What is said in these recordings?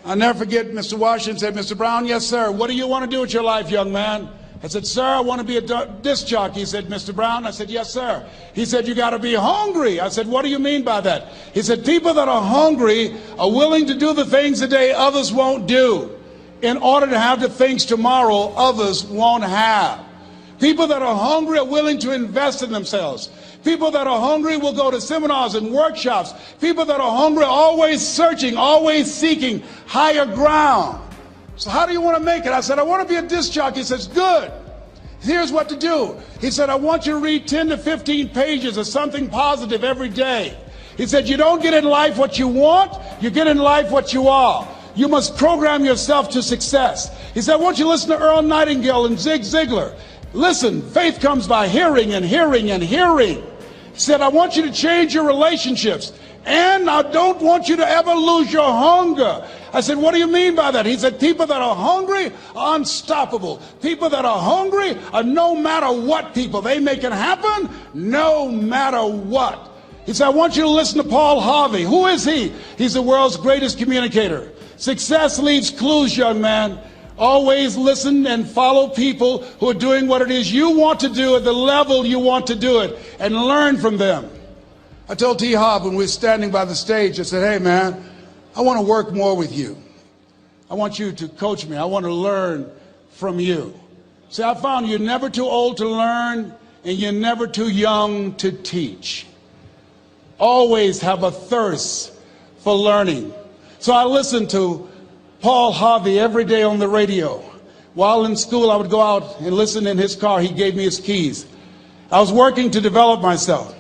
I'll never forget Mr. Washington said, Mr. Brown, yes, sir. What do you want to do with your life, young man? I said, sir, I want to be a disc jockey. He said, Mr. Brown? I said, yes, sir. He said, you got to be hungry. I said, what do you mean by that? He said, people that are hungry are willing to do the things today others won't do in order to have the things tomorrow others won't have. People that are hungry are willing to invest in themselves. People that are hungry will go to seminars and workshops. People that are hungry are always searching, always seeking higher ground. So how do you want to make it? I said, I want to be a disc jockey. He says, good. Here's what to do. He said, I want you to read 10 to 15 pages of something positive every day. He said, you don't get in life what you want, you get in life what you are. You must program yourself to success. He said, I want you to listen to Earl Nightingale and Zig Ziglar. Listen, faith comes by hearing and hearing and hearing. He said, I want you to change your relationships. And I don't want you to ever lose your hunger. I said, what do you mean by that? He said, people that are hungry are unstoppable. People that are hungry are no matter what people. They make it happen no matter what. He said, I want you to listen to Paul Harvey. Who is he? He's the world's greatest communicator. Success leaves clues, young man. Always listen and follow people who are doing what it is you want to do at the level you want to do it and learn from them. I told T. Hobb when we were standing by the stage, I said, hey man, I want to work more with you. I want you to coach me. I want to learn from you. See, I found you're never too old to learn and you're never too young to teach. Always have a thirst for learning. So I listened to Paul Harvey every day on the radio. While in school, I would go out and listen in his car. He gave me his keys. I was working to develop myself.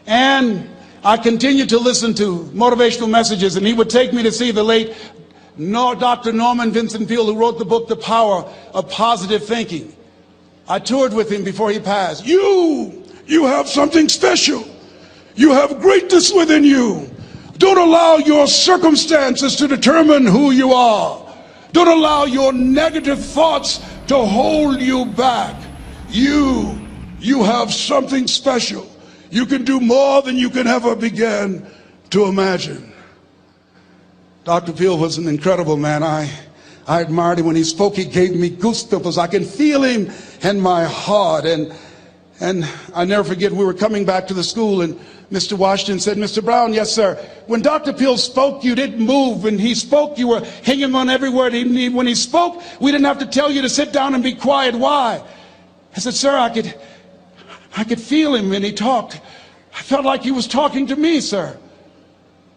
And I continued to listen to motivational messages, and he would take me to see the late Dr. Norman Vincent Peale, who wrote the book, The Power of Positive Thinking. I toured with him before he passed. You have something special. You have greatness within you. Don't allow your circumstances to determine who you are. Don't allow your negative thoughts to hold you back. You have something special. You can do more than you can ever begin to imagine. Dr. Peale was an incredible man. I admired him when he spoke. He gave me goosebumps. I can feel him in my heart. And I never forget, we were coming back to the school and Mr. Washington said, Mr. Brown, yes, sir. When Dr. Peale spoke, you didn't move. When he spoke, you were hanging on every word. When he spoke, we didn't have to tell you to sit down and be quiet. Why? I said, sir, I could feel him when he talked. I felt like he was talking to me, sir.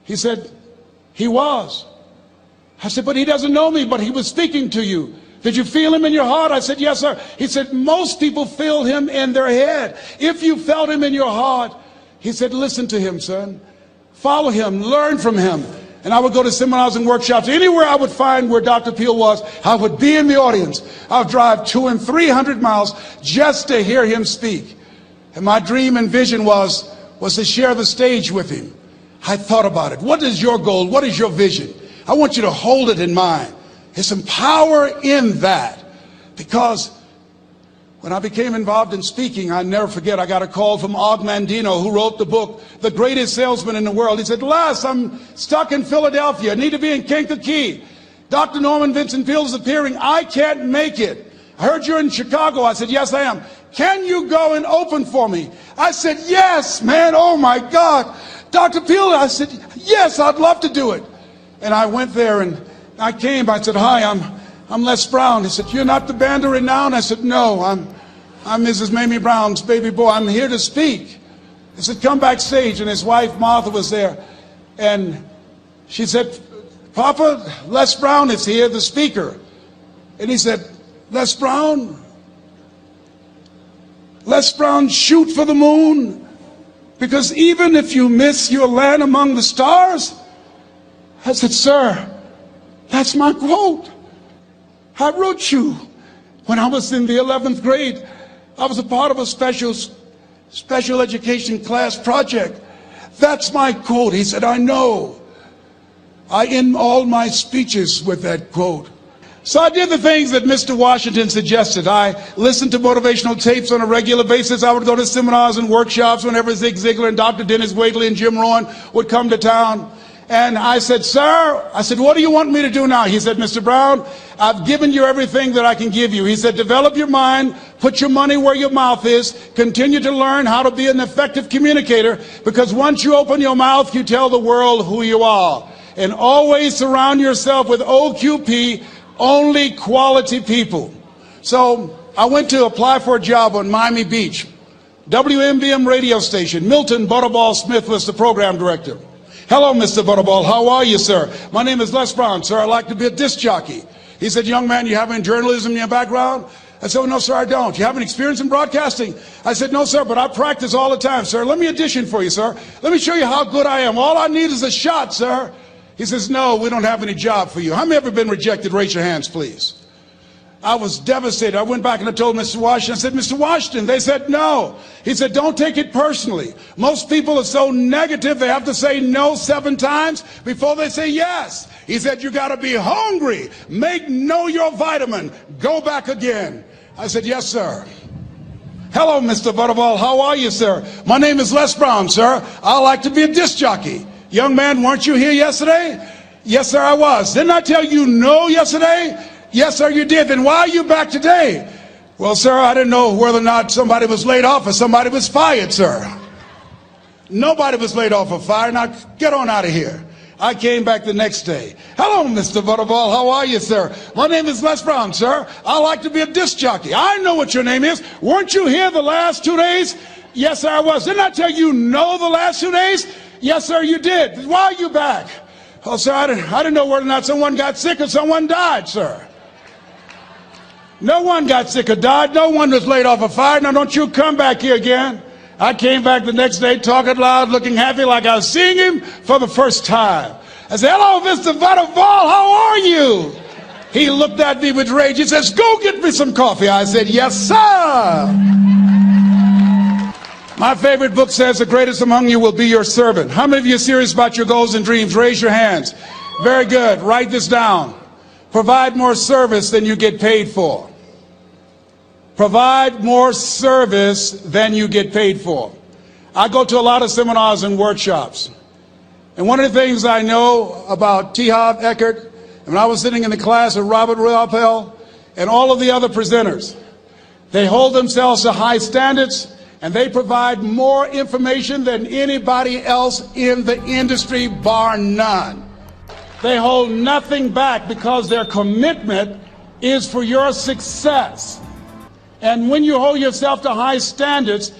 He said, he was. I said, but he doesn't know me, but he was speaking to you. Did you feel him in your heart? I said, yes, sir. He said, most people feel him in their head. If you felt him in your heart, he said, listen to him, son. Follow him, learn from him. And I would go to seminars and workshops. Anywhere I would find where Dr. Peale was, I would be in the audience. I would drive 200 and 300 miles just to hear him speak. And my dream and vision was to share the stage with him. I thought about it. What is your goal? What is your vision? I want you to hold it in mind. There's some power in that. Because when I became involved in speaking, I never forget, I got a call from Og Mandino, who wrote the book, The Greatest Salesman in the World. He said, Les, I'm stuck in Philadelphia. I need to be in Kankakee. Dr. Norman Vincent Peale is appearing. I can't make it. I heard you're in Chicago. I said, yes, I am. Can you go and open for me? I said, yes, man. Oh, my God. Dr. Peale, I said, yes, I'd love to do it. And I went there and I came. I said, hi, I'm Les Brown. He said, you're not the band of renown? I said, no, I'm Mrs. Mamie Brown's baby boy. I'm here to speak. He said, come backstage. And his wife, Martha, was there. And she said, Papa, Les Brown is here, the speaker. And he said, Les Brown, shoot for the moon. Because even if you miss, you'll land among the stars. I said, sir, that's my quote. I wrote you when I was in the 11th grade. I was a part of a special education class project. That's my quote. He said, I know. I end all my speeches with that quote. So I did the things that Mr. Washington suggested. I listened to motivational tapes on a regular basis. I would go to seminars and workshops whenever Zig Ziglar and Dr. Dennis Wakely and Jim Rohn would come to town. And I said, sir, what do you want me to do now? He said, Mr. Brown, I've given you everything that I can give you. He said, develop your mind, put your money where your mouth is, continue to learn how to be an effective communicator, because once you open your mouth, you tell the world who you are. And always surround yourself with OQP, only quality people. So I went to apply for a job on Miami Beach. WMBM radio station. Milton Butterball Smith was the program director. Hello, Mr. Butterball. How are you, sir? My name is Les Brown, sir. I'd like to be a disc jockey. He said, young man, you have any journalism in your background? I said, well, no, sir, I don't. You have any experience in broadcasting? I said, no, sir, but I practice all the time, sir. Let me audition for you, sir. Let me show you how good I am. All I need is a shot, sir. He says, no, we don't have any job for you. How many ever been rejected? Raise your hands, please. I was devastated. I went back and I told Mr. Washington, I said, Mr. Washington, they said no. He said, don't take it personally. Most people are so negative, they have to say no 7 times before they say yes. He said, you got to be hungry. Know your vitamin. Go back again. I said, yes, sir. Hello, Mr. Butterball. How are you, sir? My name is Les Brown, sir. I like to be a disc jockey. Young man, weren't you here yesterday? Yes, sir, I was. Didn't I tell you no yesterday? Yes, sir, you did. Then why are you back today? Well, sir, I didn't know whether or not somebody was laid off or somebody was fired, sir. Nobody was laid off or fired. Now, get on out of here. I came back the next day. Hello, Mr. Butterball. How are you, sir? My name is Les Brown, sir. I like to be a disc jockey. I know what your name is. Weren't you here the last 2 days? Yes, sir, I was. Didn't I tell you no the last 2 days? Yes, sir, you did. Why are you back? Oh, sir, I didn't know whether or not someone got sick or someone died, sir. No one got sick or died. No one was laid off or fired. Now, don't you come back here again. I came back the next day talking loud, looking happy like I was seeing him for the first time. I said, hello, Mr. Butterball, how are you? He looked at me with rage. He says, go get me some coffee. I said, yes, sir. My favorite book says, the greatest among you will be your servant. How many of you are serious about your goals and dreams? Raise your hands. Very good. Write this down. Provide more service than you get paid for. Provide more service than you get paid for. I go to a lot of seminars and workshops. And one of the things I know about T. Harv Eckert, when I was sitting in the class with Robert Ruppel and all of the other presenters, they hold themselves to high standards and they provide more information than anybody else in the industry, bar none. They hold nothing back because their commitment is for your success. And when you hold yourself to high standards,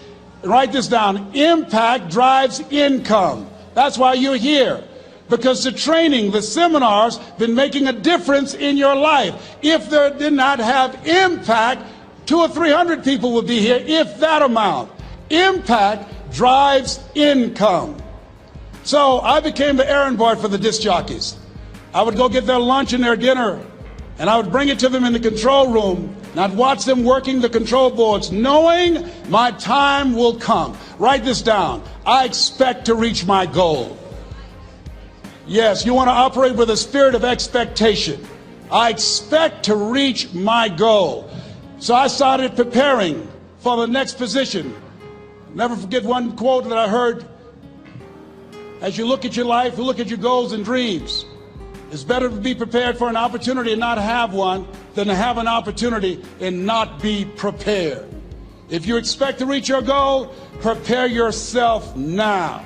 write this down, impact drives income. That's why you're here. Because the training, the seminars, been making a difference in your life. If they did not have impact, 200 or 300 people would be here, if that amount. Impact drives income. So I became the errand boy for the disc jockeys. I would go get their lunch and their dinner, and I would bring it to them in the control room, and I'd watch them working the control boards, knowing my time will come. Write this down. I expect to reach my goal. Yes, you want to operate with a spirit of expectation. I expect to reach my goal. So I started preparing for the next position. Never forget one quote that I heard. As you look at your life, you look at your goals and dreams. It's better to be prepared for an opportunity and not have one than to have an opportunity and not be prepared. If you expect to reach your goal, prepare yourself now.